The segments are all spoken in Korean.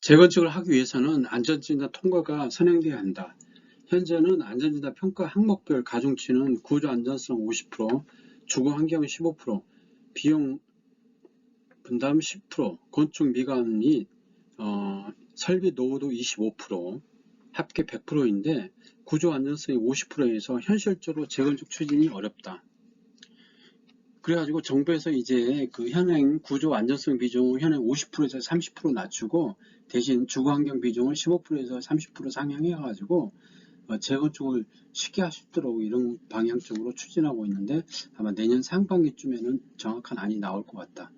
재건축을 하기 위해서는 안전진단 통과가 선행돼야 한다. 현재는 안전진단 평가 항목별 가중치는 구조 안전성 50%, 주거 환경 15%, 비용 분담 10%, 건축 미관 및 설비 노후도 25%, 합계 100%인데 구조 안전성이 50%에서 현실적으로 재건축 추진이 어렵다. 그래가지고 정부에서 이제 그 현행 구조 안전성 비중을 현행 50%에서 30% 낮추고 대신 주거 환경 비중을 15%에서 30% 상향해가지고 재건축을 쉽게 할 수 있도록 이런 방향 쪽으로 추진하고 있는데 아마 내년 상반기쯤에는 정확한 안이 나올 것 같다.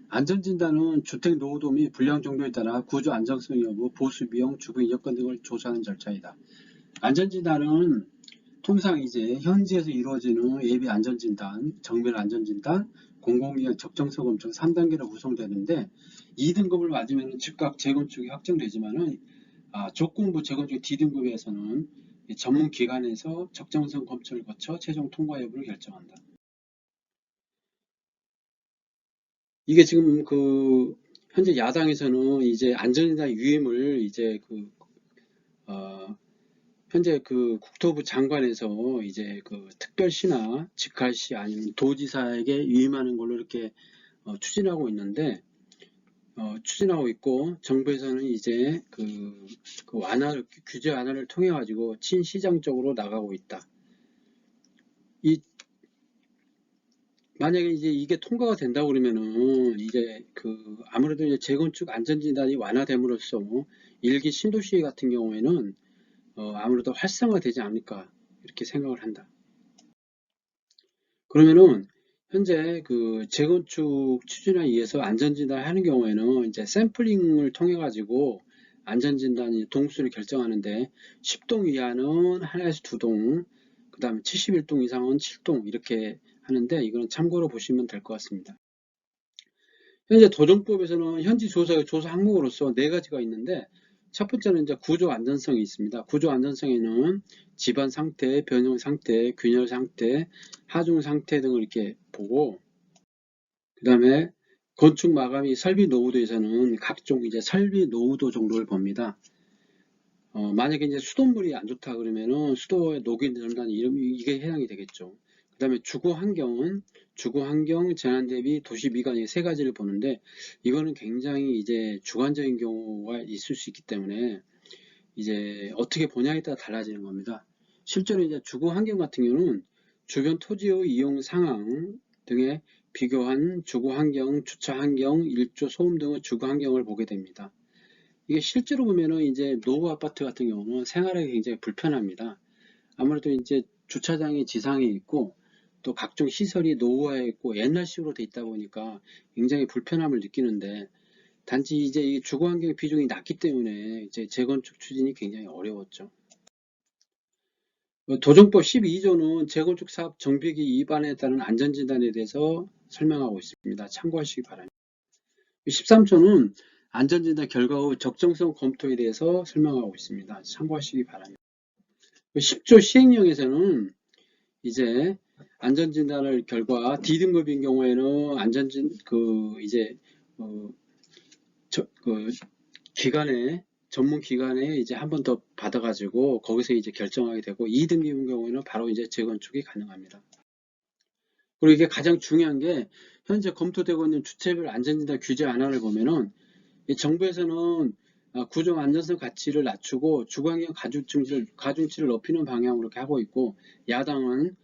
안전진단은 주택 노후도 및 불량 정도에 따라 구조 안정성 여부, 보수 비용, 주거 여건 등을 조사하는 절차이다. 안전진단은 통상 이제 현지에서 이루어지는 예비 안전진단, 정밀 안전진단, 공공기관 적정성 검증 3단계로 구성되는데 2등급을 맞으면 즉각 재건축이 확정되지만은 조건부 재건축 D등급에서는 전문 기관에서 적정성 검증을 거쳐 최종 통과 여부를 결정한다. 이게 지금 현재 야당에서는 이제 안전진단 유임을 이제 현재 국토부 장관에서 이제 특별시나 직할시 아니면 도지사에게 유임하는 걸로 이렇게 추진하고 있는데 추진하고 있고 정부에서는 이제 규제 완화를 통해 가지고 친시장적으로 나가고 있다. 만약에 이제 이게 통과가 된다고 그러면은 이제 아무래도 이제 재건축 안전진단이 완화됨으로써 일기 신도시 같은 경우에는 아무래도 활성화되지 않을까 이렇게 생각을 한다. 그러면은 현재 재건축 추진에 의해서 안전진단을 하는 경우에는 이제 샘플링을 통해 가지고 안전진단이 동수를 결정하는데 10동 이하는 하나에서 2동, 그 다음에 71동 이상은 7동 이렇게 하는데 이거는 참고로 보시면 될 것 같습니다. 현재 도정법에서는 현지 조사 항목으로서 4가지가 있는데 첫 번째는 이제 구조 안전성이 있습니다. 구조 안전성에는 집안 상태, 변형 상태, 균열 상태, 하중 상태 등을 이렇게 보고 그 다음에 건축 마감이 설비 노후도에서는 각종 이제 설비 노후도 정도를 봅니다. 만약에 이제 수돗물이 안 좋다 그러면은 수도에 녹이 들어간다는 이게 해당이 되겠죠. 그 다음에 주거 환경, 재난 대비, 도시 미관 이 3가지를 보는데 이거는 굉장히 이제 주관적인 경우가 있을 수 있기 때문에 이제 어떻게 보냐에 따라 달라지는 겁니다. 실제로 이제 주거 환경 같은 경우는 주변 토지의 이용 상황 등에 비교한 주거 환경, 주차 환경, 일조 소음 등의 주거 환경을 보게 됩니다. 이게 실제로 보면은 이제 노후 아파트 같은 경우는 생활하기 굉장히 불편합니다. 아무래도 이제 주차장이 지상에 있고 또 각종 시설이 노후화해 있고 옛날식으로 돼 있다 보니까 굉장히 불편함을 느끼는데 단지 이제 이 주거 환경 비중이 낮기 때문에 이제 재건축 추진이 굉장히 어려웠죠. 도정법 12조는 재건축 사업 정비기 위반에 따른 안전진단에 대해서 설명하고 있습니다. 참고하시기 바랍니다. 13조는 안전진단 결과 후 적정성 검토에 대해서 설명하고 있습니다. 참고하시기 바랍니다. 10조 시행령에서는 이제 안전진단을 결과 D등급인 경우에는 전문 기관에 이제 한 번 더 받아가지고 거기서 이제 결정하게 되고 2등급인 경우에는 바로 이제 재건축이 가능합니다. 그리고 이게 가장 중요한 게 현재 검토되고 있는 주체별 안전진단 규제 안화를 보면은 정부에서는 구조 안전성 가치를 낮추고 주거환경 가중치를 높이는 방향으로 이렇게 하고 있고 야당은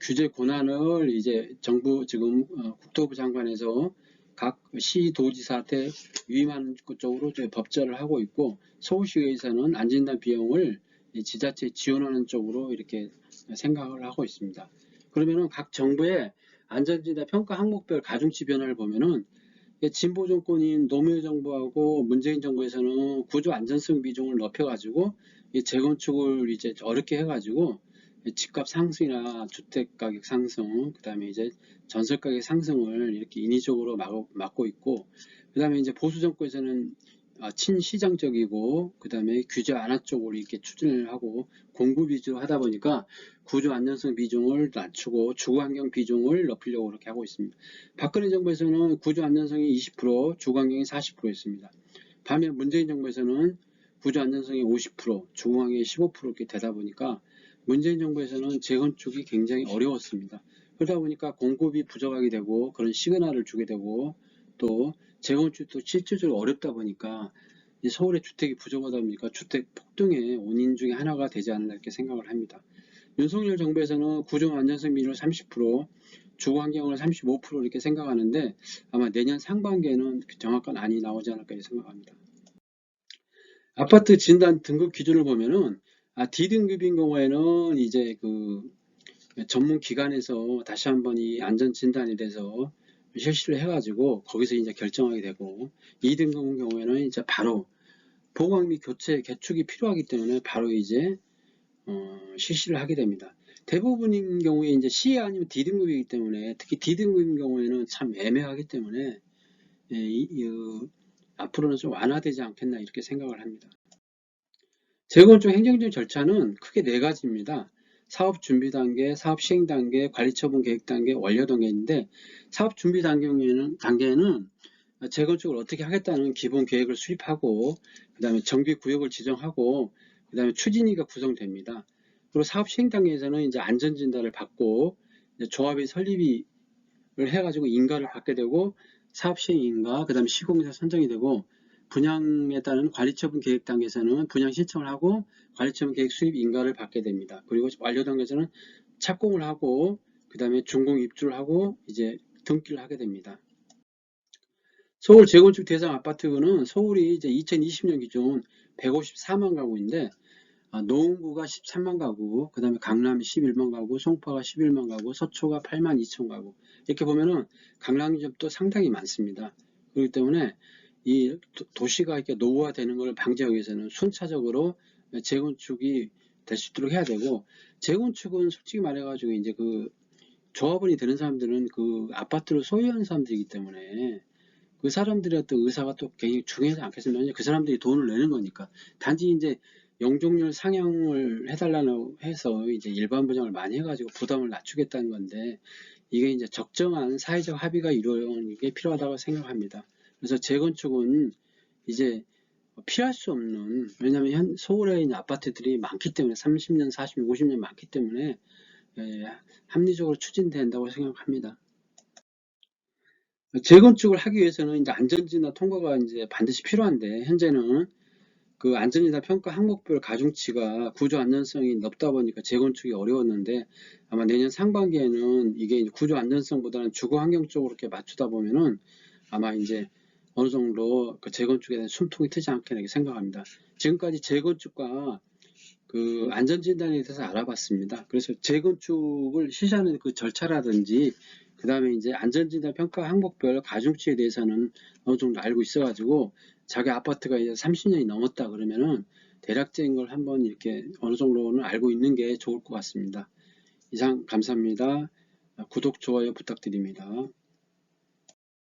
규제 권한을 이제 정부 지금 국토부 장관에서 각 시도지사한테 위임하는 쪽으로 법제를 하고 있고 서울시에서는 안전진단 비용을 지자체에 지원하는 쪽으로 이렇게 생각을 하고 있습니다. 그러면은 각 정부의 안전진단 평가 항목별 가중치 변화를 보면은 진보 정권인 노무현 정부하고 문재인 정부에서는 구조 안전성 비중을 높여가지고 재건축을 이제 어렵게 해가지고 집값 상승이나 주택 가격 상승, 그 다음에 이제 전세 가격 상승을 이렇게 인위적으로 막고 있고, 그 다음에 이제 보수 정권에서는 친시장적이고, 그 다음에 규제 완화 쪽으로 이렇게 추진을 하고 공급 위주로 하다 보니까 구조 안전성 비중을 낮추고 주거 환경 비중을 높이려고 그렇게 하고 있습니다. 박근혜 정부에서는 구조 안전성이 20%, 주거 환경이 40%였습니다. 반면 문재인 정부에서는 구조 안전성이 50%, 주공항이 15% 이렇게 되다 보니까 문재인 정부에서는 재건축이 굉장히 어려웠습니다. 그러다 보니까 공급이 부족하게 되고 그런 시그널을 주게 되고 또 재건축도 실질적으로 어렵다 보니까 서울의 주택이 부족하다 보니까 주택 폭등의 원인 중에 하나가 되지 않나 이렇게 생각을 합니다. 윤석열 정부에서는 구조 안전성 비율을 30%, 주거 환경을 35% 이렇게 생각하는데 아마 내년 상반기에는 정확한 안이 나오지 않을까 생각합니다. 아파트 진단 등급 기준을 보면은 D등급인 경우에는 이제 그 전문 기관에서 다시 한번 이 안전 진단에 대해서 실시를 해가지고 거기서 이제 결정하게 되고 2등급인 경우에는 이제 바로 보강 및 교체 개축이 필요하기 때문에 바로 이제 실시를 하게 됩니다. 대부분인 경우에 이제 C 아니면 D등급이기 때문에 특히 D등급인 경우에는 참 애매하기 때문에 앞으로는 좀 완화되지 않겠나 이렇게 생각을 합니다. 재건축 행정적 절차는 크게 네 가지입니다. 사업 준비 단계, 사업 시행 단계, 관리 처분 계획 단계, 완료 단계인데 사업 준비 단계에는 재건축을 어떻게 하겠다는 기본 계획을 수립하고 그 다음에 정비 구역을 지정하고 그 다음에 추진위가 구성됩니다. 그리고 사업 시행 단계에서는 이제 안전 진단을 받고 조합의 설립을 해가지고 인가를 받게 되고 사업 시행 인가, 그 다음에 시공사 선정이 되고 분양에 따른 관리처분 계획 단계에서는 분양 신청을 하고 관리처분 계획 수립 인가를 받게 됩니다. 그리고 완료 단계에서는 착공을 하고 그 다음에 준공 입주를 하고 이제 등기를 하게 됩니다. 서울 재건축 대상 아파트는 서울이 이제 2020년 기준 154만 가구인데 노원구가 13만 가구, 그 다음에 강남이 11만 가구, 송파가 11만 가구, 서초가 8만 2천 가구. 이렇게 보면은 강남점도 상당히 많습니다. 그렇기 때문에 이 도시가 이렇게 노후화되는 것을 방지하기 위해서는 순차적으로 재건축이 될 수 있도록 해야 되고, 재건축은 솔직히 말해가지고 이제 그 조합원이 되는 사람들은 그 아파트를 소유하는 사람들이기 때문에 그 사람들의 어떤 의사가 또 굉장히 중요하지 않겠습니까? 그 사람들이 돈을 내는 거니까. 단지 이제 용적률 상향을 해달라고 해서 이제 일반 분양을 많이 해가지고 부담을 낮추겠다는 건데 이게 이제 적정한 사회적 합의가 이루어지는 게 필요하다고 생각합니다. 그래서 재건축은 이제 피할 수 없는, 왜냐하면 서울에 있는 아파트들이 많기 때문에 30년, 40년, 50년 많기 때문에 합리적으로 추진된다고 생각합니다. 재건축을 하기 위해서는 이제 안전진단 통과가 이제 반드시 필요한데 현재는 그 안전진단 평가 항목별 가중치가 구조 안전성이 높다 보니까 재건축이 어려웠는데 아마 내년 상반기에는 이게 구조 안전성보다는 주거 환경 쪽으로 이렇게 맞추다 보면은 아마 이제 어느 정도 그 재건축에 대한 숨통이 트지 않겠나 생각합니다. 지금까지 재건축과 그 안전진단에 대해서 알아봤습니다. 그래서 재건축을 실시하는 그 절차라든지 그 다음에 이제 안전진단 평가 항목별 가중치에 대해서는 어느 정도 알고 있어가지고 자기 아파트가 이제 30년이 넘었다 그러면은 대략적인 걸 한번 이렇게 어느 정도는 알고 있는 게 좋을 것 같습니다. 이상 감사합니다. 구독, 좋아요 부탁드립니다.